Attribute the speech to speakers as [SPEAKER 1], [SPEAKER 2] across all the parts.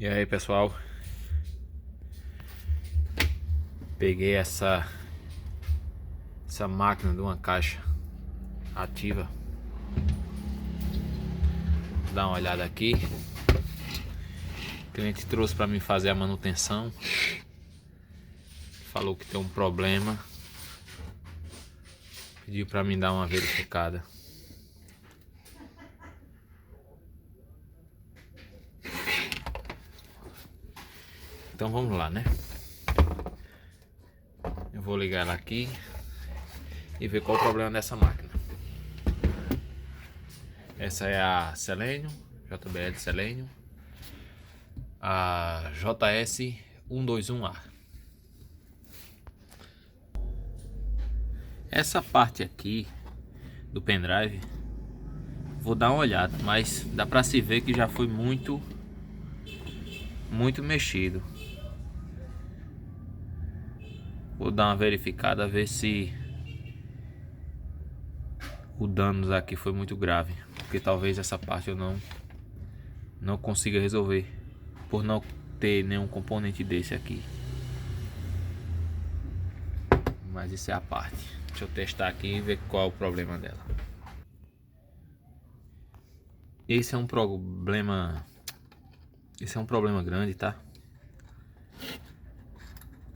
[SPEAKER 1] E aí, pessoal, peguei essa máquina de uma caixa ativa. Vou dar uma olhada aqui. O cliente trouxe para mim fazer a manutenção. Falou que tem um problema. Pediu para mim dar uma verificada. Então vamos lá, né? Eu vou ligar ela aqui e ver qual o problema dessa máquina. Essa é a Selenium, JBL Selenium, a JS 121A. Essa parte aqui do pendrive, vou dar uma olhada, mas dá pra se ver que já foi muito mexido. Vou dar uma verificada, ver se o dano aqui foi muito grave, porque talvez essa parte eu não consiga resolver por não ter nenhum componente desse aqui. Mas isso é a parte. Deixa eu testar aqui e ver qual é o problema dela. Esse é um problema grande, tá?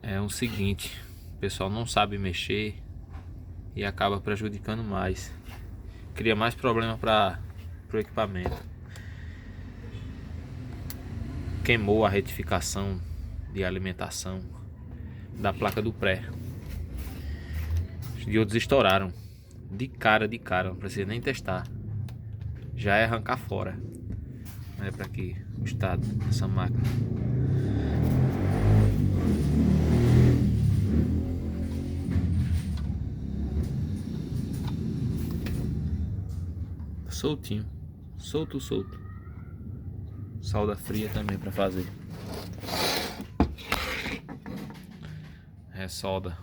[SPEAKER 1] É o seguinte, o pessoal não sabe mexer e acaba prejudicando mais. Cria mais problema para o equipamento. Queimou a retificação de alimentação da placa do pré. Os diodos estouraram de cara, não precisa nem testar. Já é arrancar fora. Olha para aqui o estado dessa máquina. Soltinho, solto. Solda fria também para fazer. Solda.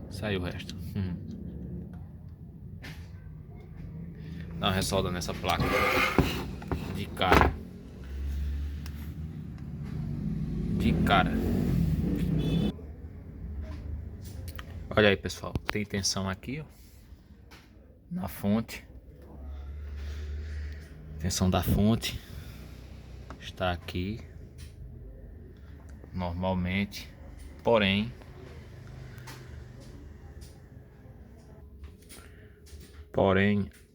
[SPEAKER 1] Saiu o resto. Dá uma ressolda nessa placa de cara. Olha aí, pessoal, tem tensão aqui, ó, na fonte. Tensão da fonte está aqui normalmente, porém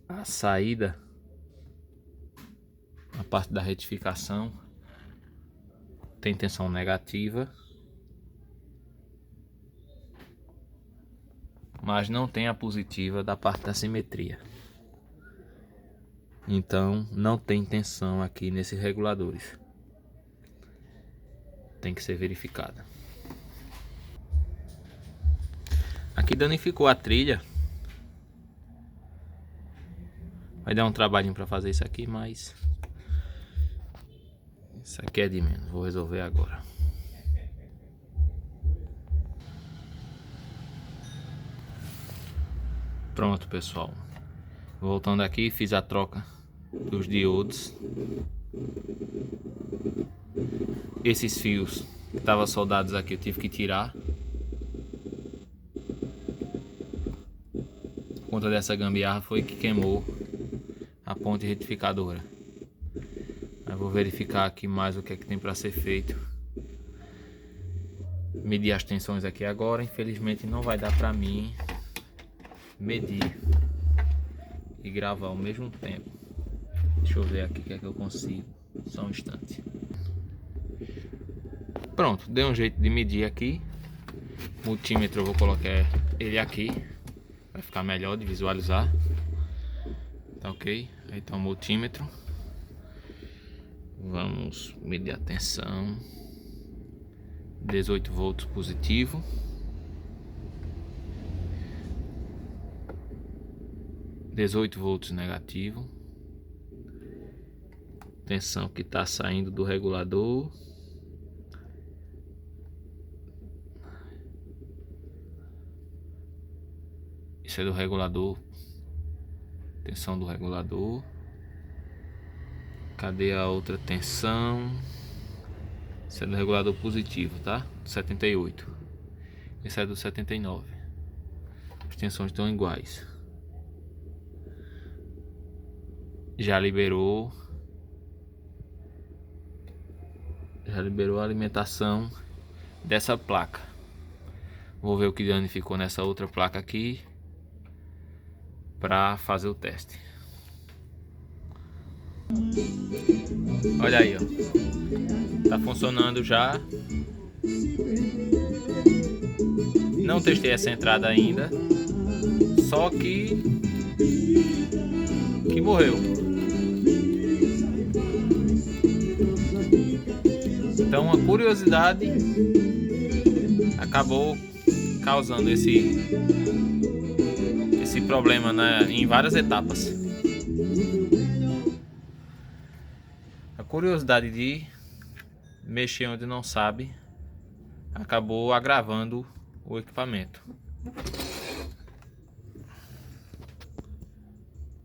[SPEAKER 1] a saída, a parte da retificação tem tensão negativa, mas não tem a positiva da parte da simetria. Então não tem tensão aqui nesses reguladores. Tem que ser verificada. Aqui danificou a trilha. Vai dar um trabalhinho para fazer isso aqui, mas isso aqui é de menos. Vou resolver agora. Pronto, pessoal. Voltando aqui, fiz a troca dos diodos. Esses fios que estavam soldados aqui eu tive que tirar por conta dessa gambiarra, foi que queimou a ponte retificadora. Eu vou verificar aqui mais o que é que tem para ser feito. Medir as tensões aqui agora. Infelizmente não vai dar para mim medir e gravar ao mesmo tempo. Deixa eu ver aqui o que é que eu consigo. Só um instante. Pronto, dei um jeito de medir aqui. Multímetro eu vou colocar ele aqui, vai ficar melhor de visualizar. Tá ok? Aí tá o multímetro. Vamos medir a tensão. 18 volts positivo. (18 volts negativo). Tensão que está saindo do regulador. Isso é do regulador. Tensão do regulador. Cadê a outra tensão? Esse é do regulador positivo, tá? 78. Esse é do 79. As tensões estão iguais. Já liberou a alimentação dessa placa. Vou ver o que danificou nessa outra placa aqui para fazer o teste. Olha aí, ó. Tá funcionando já. Não testei essa entrada ainda. Só que morreu. Então uma curiosidade acabou causando esse problema em várias etapas. A curiosidade de mexer onde não sabe acabou agravando o equipamento.